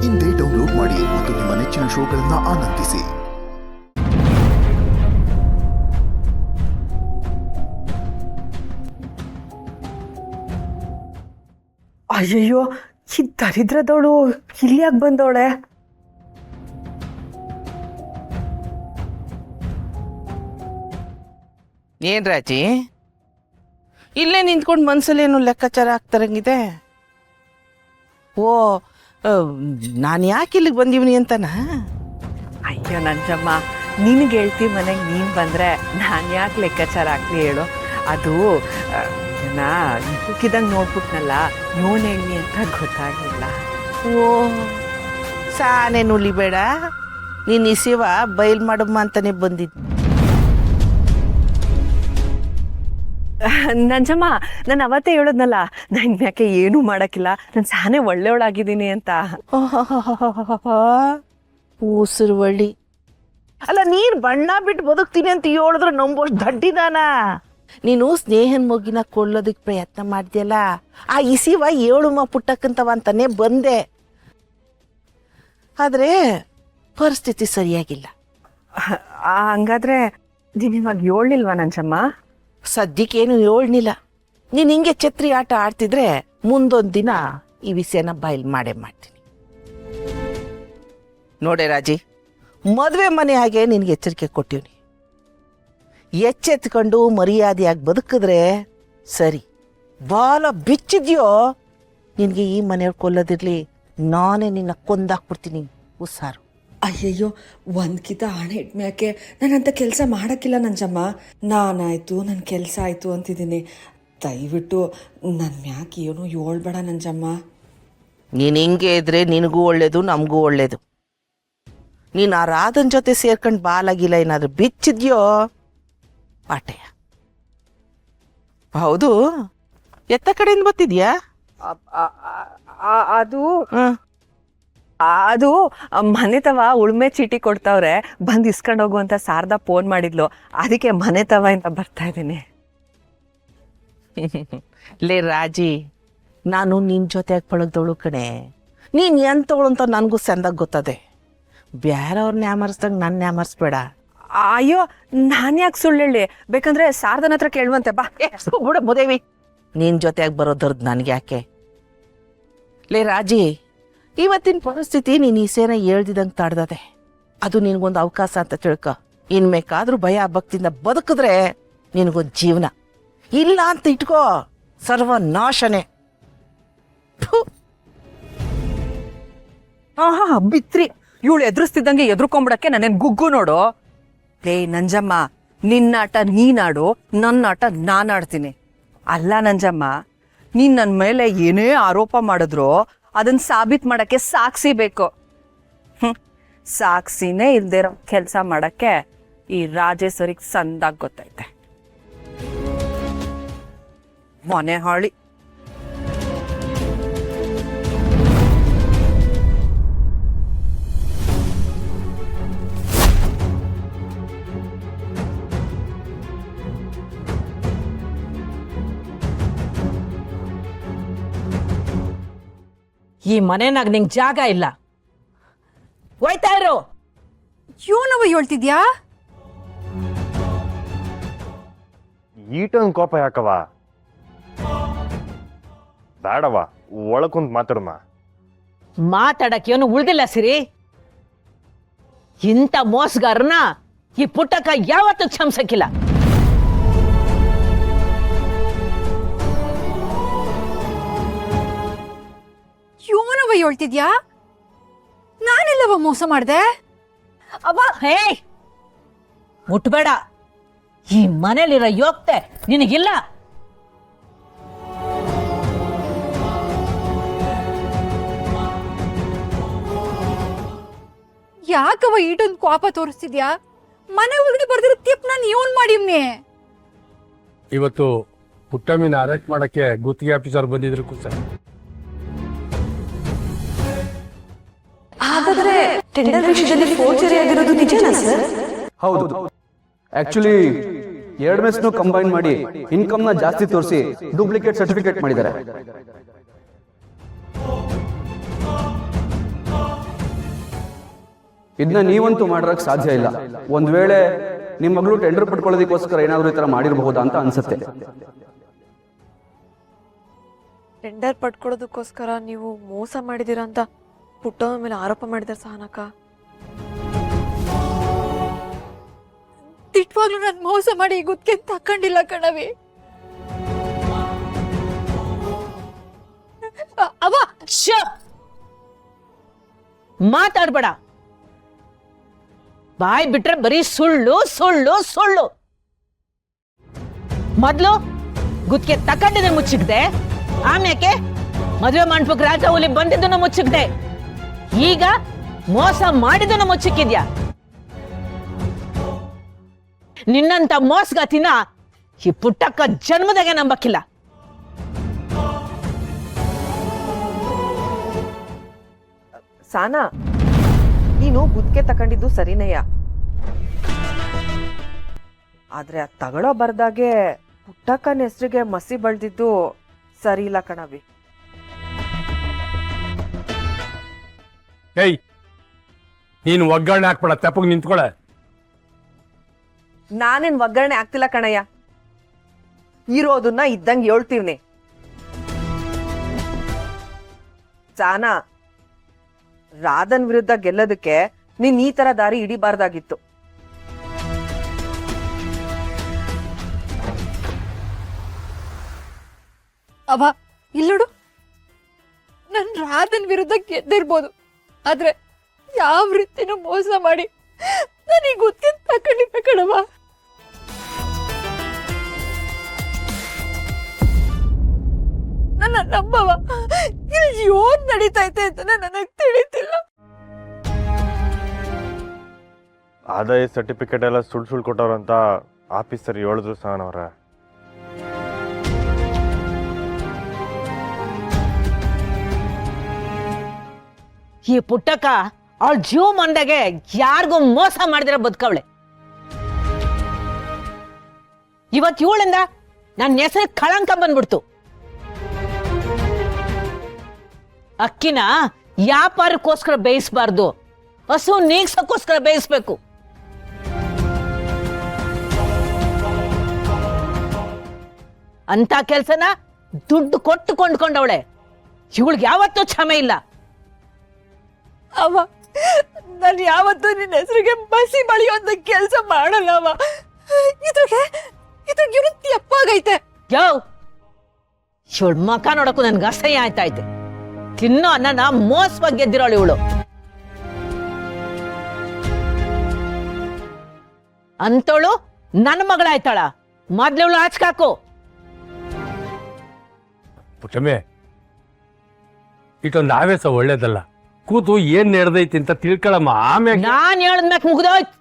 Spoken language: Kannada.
ಇಂದೇ ಡೌನ್ಲೋಡ್ ಮಾಡಿ ಮತ್ತು ನಿಮ್ಮ ನೆಚ್ಚಿನ ಶೋಗಳನ್ನು ಆನಂದಿಸಿ. ಅಯ್ಯಯ್ಯೋ, ಈ ದರಿದ್ರದವಳು ಇಲ್ಲಿ ಯಾಕೆ ಬಂದವಳೆ? ಏನ್ ರಾಜಿ, ಇಲ್ಲೇ ನಿಂತ್ಕೊಂಡು ಮನ್ಸಲ್ಲೇನು ಲೆಕ್ಕಾಚಾರ ಆಗ್ತಾರಂಗಿದೆ? ಓ, ನಾನು ಯಾಕೆ ಇಲ್ಲಿಗೆ ಬಂದೀವನಿ ಅಂತನಾ? ಅಯ್ಯೋ ನಂಜಮ್ಮ, ನಿನಗೆ ಹೇಳ್ತಿ ಮನೆಗೆ ನೀನು ಬಂದರೆ ನಾನು ಯಾಕೆ ಲೆಕ್ಕಾಚಾರ ಆಗ್ಲಿ ಹೇಳು? ಅದು ಇದಕ್ಕಿದಂಗೆ ನೋಡ್ಬಿಟ್ನಲ್ಲ, ಇವನು ಹೇಳಿ ಅಂತ ಗೊತ್ತಾಗಿಲ್ಲ. ಓ, ಸಾನೆ ನುಲಿಬೇಡ, ನೀನು ಇಸಿವ ಬಯಲ್ ಮಾಡಮ್ಮ ಅಂತಾನೆ ಬಂದಿದ್ದು. ನಂಜಮ್ಮ, ನಾನು ಅವತ್ತೇ ಹೇಳೋದ್ನಲ್ಲ, ನಾನು ಯಾಕೆ ಏನೂ ಮಾಡೋಕ್ಕಿಲ್ಲ, ನಾನು ಸಾನೆ ಒಳ್ಳೆಯವಳಾಗಿದ್ದೀನಿ ಅಂತ. ಉಸಿರು ಒಳ್ಳಿ ಅಲ್ಲ, ನೀನು ಬಣ್ಣ ಬಿಟ್ಟು ಬದುಕ್ತೀನಿ ಅಂತ ಹೇಳಿದ್ರೆ ನಂಬೋಷ್ಟು ದಡ್ಡಿದಾನ. ನೀನು ಸ್ನೇಹನ್ ಮಗಿನ ಕೊಳ್ಳೋದಕ್ಕೆ ಪ್ರಯತ್ನ ಮಾಡ್ದೆಯಲ್ಲ, ಆ ಇಸಿವ 7 ಪುಟ್ಟಕ್ಕಂತವ ಅಂತಾನೆ ಬಂದೆ. ಆದರೆ ಪರಿಸ್ಥಿತಿ ಸರಿಯಾಗಿಲ್ಲ. ಹಂಗಾದ್ರೆ ನೀನು ಇವಾಗ ಹೇಳಿಲ್ವಾ ನಂಜಮ್ಮ? ಸದ್ಯಕ್ಕೇನು ಹೇಳ್ನಿಲ್ಲ. ನೀನು ಹಿಂಗೆ ಛತ್ರಿ ಆಟ ಆಡ್ತಿದ್ರೆ ಮುಂದೊಂದು ದಿನ ಈ ವಿಷಯನ ಬಯಲು ಮಾಡೇ ಮಾಡ್ತೀನಿ. ನೋಡೆ ರಾಜಿ, ಮದುವೆ ಮನೆ ಹಾಗೆ ನಿನಗೆ ಎಚ್ಚರಿಕೆ ಕೊಟ್ಟಿವ್ನಿ. ಎಚ್ಚೆತ್ಕೊಂಡು ಮರ್ಯಾದೆಯಾಗಿ ಬದುಕಿದ್ರೆ ಸರಿ. ಬಾಲ ಬಿಚ್ಚಿದ್ಯೋ, ನಿನಗೆ ಈ ಮನೆಯವ್ರು ಕೊಲ್ಲೋದಿರ್ಲಿ, ನಾನೇ ನಿನ್ನ ಕೊಂದಾಕ್ಬಿಡ್ತೀನಿ. ಹುಷಾರು. ಅಯ್ಯಯ್ಯೋ, ಒಂದ್ಕಿತ ಹಣೆ ಇಟ್ಮ್ಯಾಕೆ ನಾನಂತ ಕೆಲಸ ಮಾಡೋಕ್ಕಿಲ್ಲ ನಂಜಮ್ಮ. ನಾನಾಯ್ತು, ನನ್ನ ಕೆಲಸ ಆಯಿತು ಅಂತಿದ್ದೀನಿ. ದಯವಿಟ್ಟು ನನ್ನ ಮ್ಯಾಕೆ ಏನು ಹೇಳ್ಬೇಡ ನಂಜಮ್ಮ. ನೀನು ಹಿಂಗೆ ಇದ್ರೆ ನಿನಗೂ ಒಳ್ಳೇದು, ನಮಗೂ ಒಳ್ಳೇದು. ನೀನು ಆ ರಾಧನ್ ಜೊತೆ ಸೇರ್ಕೊಂಡು ಬಾಲಾಗಿಲ್ಲ ಏನಾದರೂ ಬಿಚ್ಚಿದ್ಯೋ ಪಾಟೆಯ. ಹೌದು, ಎತ್ತ ಕಡೆಯಿಂದ ಬರ್ತಿದ್ಯಾ? ಅದು ಮನೆ ತವ ಉಳ್ಮೆ ಚೀಟಿ ಕೊಡ್ತಾವ್ರೆ, ಬಂದು ಇಸ್ಕೊಂಡು ಹೋಗು ಅಂತ ಶಾರದಾ ಫೋನ್ ಮಾಡಿದ್ಲು, ಅದಕ್ಕೆ ಮನೆ ತವ ಅಂತ ಬರ್ತಾ ಇದ್ದೀನಿ. ಲೇ ರಾಜಿ, ನಾನು ನಿನ್ನ ಜೊತೆಯಾಗಿ ಪಳಗ್ದವಳು ಕಣೆ. ನೀನು ಎಂತವಳು ಅಂತ ನನಗೂ ಚಂದಾಗಿ ಗೊತ್ತದೆ. ಬೇರೆಯವ್ರನ್ನ ಯಾಮರ್ಸ್ದಂಗೆ ನನ್ನ ಯಾಮರ್ಸ್ಬೇಡ. ಅಯ್ಯೋ, ನಾನು ಯಾಕೆ ಸುಳ್ಳು ಹೇಳಿ? ಬೇಕಂದ್ರೆ ಶಾರದನ ಹತ್ರ ಕೇಳುವಂತೆ ಬಾ. ಬಿಡ ಮುದೇವಿ, ನಿನ್ನ ಜೊತೆಯಾಗಿ ಬರೋದ್ರದ್ದು ನನಗೆ ಯಾಕೆ? ಲೇ ರಾಜಿ, ಇವತ್ತಿನ ಪರಿಸ್ಥಿತಿ ನೀನು ಈ ಸೇನ ಹೇಳ್ದಿದಂಗೆ ತಾಡ್ದದೆ. ಅದು ನಿನಗೊಂದು ಅವಕಾಶ ಅಂತ ತಿಳ್ಕೊ. ಇನ್ಮೇಕಾದ್ರೂ ಭಯ ಭಕ್ತಿಯಿಂದ ಬದುಕಿದ್ರೆ ನಿನಗೊಂದು ಜೀವನ. ಇಲ್ಲ ಅಂತ ಇಟ್ಕೋ, ಸರ್ವನಾಶನೇ. ಬಿತ್ರಿ, ಇವಳು ಎದುರಿಸ್ತಿದ್ದಂಗೆ ಎದುರ್ಕೊಂಬಿಡಕ್ಕೆ ನನ್ನೇನು ಗುಗ್ಗು ನೋಡು. ಲೇ ನಂಜಮ್ಮ, ನಿನ್ನಾಟ ನೀನಾಡು, ನನ್ನಾಟ ನಾನಾಡ್ತೀನಿ. ಅಲ್ಲ ನಂಜಮ್ಮ, ನೀನ್ ನನ್ನ ಮೇಲೆ ಏನೇ ಆರೋಪ ಮಾಡಿದ್ರು ಅದನ್ನ ಸಾಬೀತು ಮಾಡಕ್ಕೆ ಸಾಕ್ಷಿ ಬೇಕು. ಸಾಕ್ಷಿನೇ ಇಲ್ದೇ ಇರೋ ಕೆಲಸ ಮಾಡಕ್ಕೆ ಈ ರಾಜೇಶ್ವರಿಗೆ ಸಂದಾಗ್ ಗೊತ್ತೈತೆ. ಮೊನೆ ಹಾಳಿ. ಈ ಮನೆನಾಗ ನಿಂಗೆ ಜಾಗ ಇಲ್ಲ, ಹೋಯ್ತಾ ಇರು. ಏನವ ಹೇಳ್ತಿದ್ಯಾ? ಈಟೊಂದು ಕೋಪ ಯಾಕವ? ಬೇಡವ, ಒಳಕುಂತ ಮಾತಾಡಮ್ಮ. ಮಾತಾಡಕ್ಕೆ ಏನು ಉಳ್ದಿಲ್ಲ ಸಿರಿ. ಇಂಥ ಮೋಸಗಾರನ ಈ ಪುಟ್ಟಕ್ಕ ಯಾವತ್ತೂ ಕ್ಷಮಿಸಕ್ಕಿಲ್ಲ. ಏನವ ಹೇಳ್ತಿದ್ಯಾ? ನಾನೆಲ್ಲವ ಮೋಸ ಮಾಡ್ದೆ? ಅಬ್ಬ, ಹೇ, ಮುಟ್ಬೇಡ. ಈ ಮನೇಲಿರೋ ಯೋಗ್ಯತೆ ನಿನಗಿಲ್ಲ. ಯಾಕವ ಈಟೊಂದು ಕೋಪ ತೋರಿಸ್ತಿದ್ಯಾ? ಮನೆ ಒಳಗಡೆ ಬರ್ದಿರೋ ತಿಪ್ ನಾನು ಏನ್ ಮಾಡಿವ್ನಿ? ಇವತ್ತು ಪುಟ್ಟಮ್ಮಿನ ಅರೆಸ್ಟ್ ಮಾಡಕ್ಕೆ ಗುತ್ತಿಗೆ ಆಫೀಸರ್ ಬಂದಿದ್ರು ಸರ್. ಹಾಗಾದ್ರೆ ಟೆಂಡರ್ ವಿಷಯದಲ್ಲಿ ಫೋರ್ಜರಿ ಆಗಿರೋದು ನಿಜನಾ ಸರ್? ಹೌದು. ಆಕ್ಚುಲಿ 2 ಮೆಸ್ನು ಕಂಬೈನ್ ಮಾಡಿ ಇನ್ಕಮ್ ನ ಜಾಸ್ತಿ ತೋರಿಸಿ ಡೂಪ್ಲಿಕೇಟ್ ಸರ್ಟಿಫಿಕೇಟ್ ಮಾಡಿದ್ದಾರೆ. ಇದನ್ನ ನೀವಂತೂ ಮಾಡೋದಕ್ಕೆ ಸಾಧ್ಯ ಇಲ್ಲ. ಒಂದ್ ವೇಳೆ ನಿಮ್ಮ ಮಗಳು ಟೆಂಡರ್ ಪಡ್ಕೊಳ್ಳೋದಕ್ಕೋಸ್ಕರ ಏನಾದರೂ ಈ ತರ ಮಾಡಿರಬಹುದಾ ಅಂತ ಅನ್ಸುತ್ತೆ. ಟೆಂಡರ್ ಪಡ್ಕೊಳ್ಳೋದಕ್ಕೋಸ್ಕರ ನೀವು ಮೋಸ ಮಾಡಿದ್ದೀರಾ ಅಂತ ಪುಟ್ಟವ್ವ ಮೇಲೆ ಆರೋಪ ಮಾಡಿದಾರೆ ಸಹನಕ್ಕ. ತಿಟ್ವಾಗ್ಲೂ ನಾನು ಮೋಸ ಮಾಡಿ ಗುತ್ತಿಗೆ ತಕೊಂಡಿಲ್ಲ ಕಣವಿ. ಅವ ಮಾತಾಡ್ಬೇಡ. ಬಾಯ್ ಬಿಟ್ರೆ ಬರೀ ಸುಳ್ಳು ಸುಳ್ಳು ಸುಳ್ಳು. ಮೊದ್ಲು ಗುತ್ತಿಗೆ ತಕೊಂಡಿದ್ದೆ ಮುಚ್ಚಿಕ್ದೆ, ಆಮ್ಯಾಕೆ ಮದುವೆ ಮಂಟಪಕ್ಕೆ ರಾಜಹುಲಿ ಬಂದಿದ್ದನ್ನು ಮುಚ್ಚಿಕ್ದೆ, ಈಗ ಮೋಸ ಮಾಡಿದ್ದನ್ನು ಮುಚ್ಚಿಕ್ಕಿದ್ಯಾ? ನಿನ್ನಂತ ಮೋಸಗಾತಿನ ಈ ಪುಟ್ಟಕ್ಕ ಜನ್ಮದಾಗೆ ನಂಬಕ್ಕಿಲ್ಲ. ಸಾನಾ, ನೀನು ಗುತ್ತಿಗೆ ತಕೊಂಡಿದ್ದು ಸರಿನಯ್ಯ, ಆದ್ರೆ ಆ ತಗೊಳ್ಳೋ ಬರ್ದಾಗೆ ಪುಟ್ಟಕ್ಕನ ಹೆಸರಿಗೆ ಮಸಿ ಬಳ್ದಿದ್ದು ಸರಿ ಇಲ್ಲ ಕಣವಿ. ಏಯ್, ನೀನು ಒಗ್ಗರಣೆ ಹಾಕ್ಬೇಡ, ತೆಪ್ಪಗೆ ನಿಂತ್ಕೊಳೆ. ನಾನೇನ್ ಒಗ್ಗರಣೆ ಆಗ್ತಿಲ್ಲ ಕಣಯ್ಯ, ಇರೋದನ್ನ ಇದ್ದಂಗೆ ಹೇಳ್ತೀವ್ನಿ. ಸಾನಾ, ರಾಧನ್ ವಿರುದ್ಧ ಗೆಲ್ಲೋದಕ್ಕೆ ನೀನ್ ಈ ತರ ದಾರಿ ಹಿಡಿಬಾರ್ದಾಗಿತ್ತು. ಅವ ಇಲ್ಲೋಡು, ನನ್ ರಾಧನ್ ವಿರುದ್ಧ ಗೆದ್ದಿರ್ಬೋದು, ಆದ್ರೆ ಯಾವ ರೀತಿನೂ ಮೋಸ ಮಾಡಿ ನನಗೆ ಗುತ್ತಿಗೆ ತಕೊಂಡಿದ್ದೆ ಕಣವ. ನನ್ನ ನಂಬವ, ಇಲ್ಲಿ ಏನ್ ನಡೀತೈತೆ ಅಂತ ನನಗೆ ತಿಳಿತಿಲ್ಲ. ಆದಾಯ ಸರ್ಟಿಫಿಕೇಟ್ ಎಲ್ಲ ಸುಳ್ಳು ಕೊಟ್ಟವ್ರಂತ ಆಫೀಸರ್ ಹೇಳಿದ್ರು ಸಹನವ್ರೆ. ಈ ಪುಟ್ಟಕ್ಕ ಅವಳ ಜೀವ ಮಂದಾಗೆ ಯಾರಿಗೂ ಮೋಸ ಮಾಡಿದ್ರೆ ಬದುಕವಳೆ. ಇವತ್ ಇವಳಿಂದ ನನ್ನ ಹೆಸರು ಕಳಂಕ ಬಂದ್ಬಿಡ್ತು. ಅಕ್ಕಿನ ವ್ಯಾಪಾರಕ್ಕೋಸ್ಕರ ಬೇಯಿಸಬಾರ್ದು, ಹಸು ನೀಗ್ಸಕ್ಕೋಸ್ಕರ ಬೇಯಿಸ್ಬೇಕು. ಅಂತ ಕೆಲ್ಸನ ದುಡ್ಡು ಕೊಟ್ಟು ಕೊಂಡ್ಕೊಂಡವಳೆ. ಇವಳಿಗೆ ಯಾವತ್ತೂ ಕ್ಷಮೆ ಇಲ್ಲ. ಅವ ನಾನು ಯಾವತ್ತೂ ನಿನ್ನ ಹೆಸರಿಗೆ ಬಸಿ ಬಳಿಯುವಂತ ಕೆಲಸ ಮಾಡಲ್ಲ ಅವ. ಇದ್ರಿಗೆ ಇವ್ರು ತಪ್ಪಾಗೈತೆ. ಯೋ, ಇವಳ ಮಕ ನೋಡಕ್ಕೂ ನನ್ಗೆ ಅಸಹ್ಯ ಆಯ್ತಾಯ್ತೆ. ತಿನ್ನೋ ಅನ್ನನ ಮೋಸವಾಗಿ ಗೆದ್ದಿರೋಳು ಇವಳು. ಅಂತವಳು ನನ್ನ ಮಗಳಾಯ್ತಾಳ. ಮೊದ್ಲಿವಳು ಆಚ್ಕಾಕು. ಪುಟ್ಟಮ್ಮೆ, ಇಷ್ಟೊಂದು ಆವೇಶ ಒಳ್ಳೇದಲ್ಲ. ಕೂತು ಏನ್ ನಡೆದೈತಿ ಅಂತ ತಿಳ್ಕೊಳಮ್ಮ, ಆಮ್ಯಾಗ ನಾನ್ ಹೇಳದ್ಮ್ಯಾಕ್ ಮುಗ್ದೋಯ್ತು.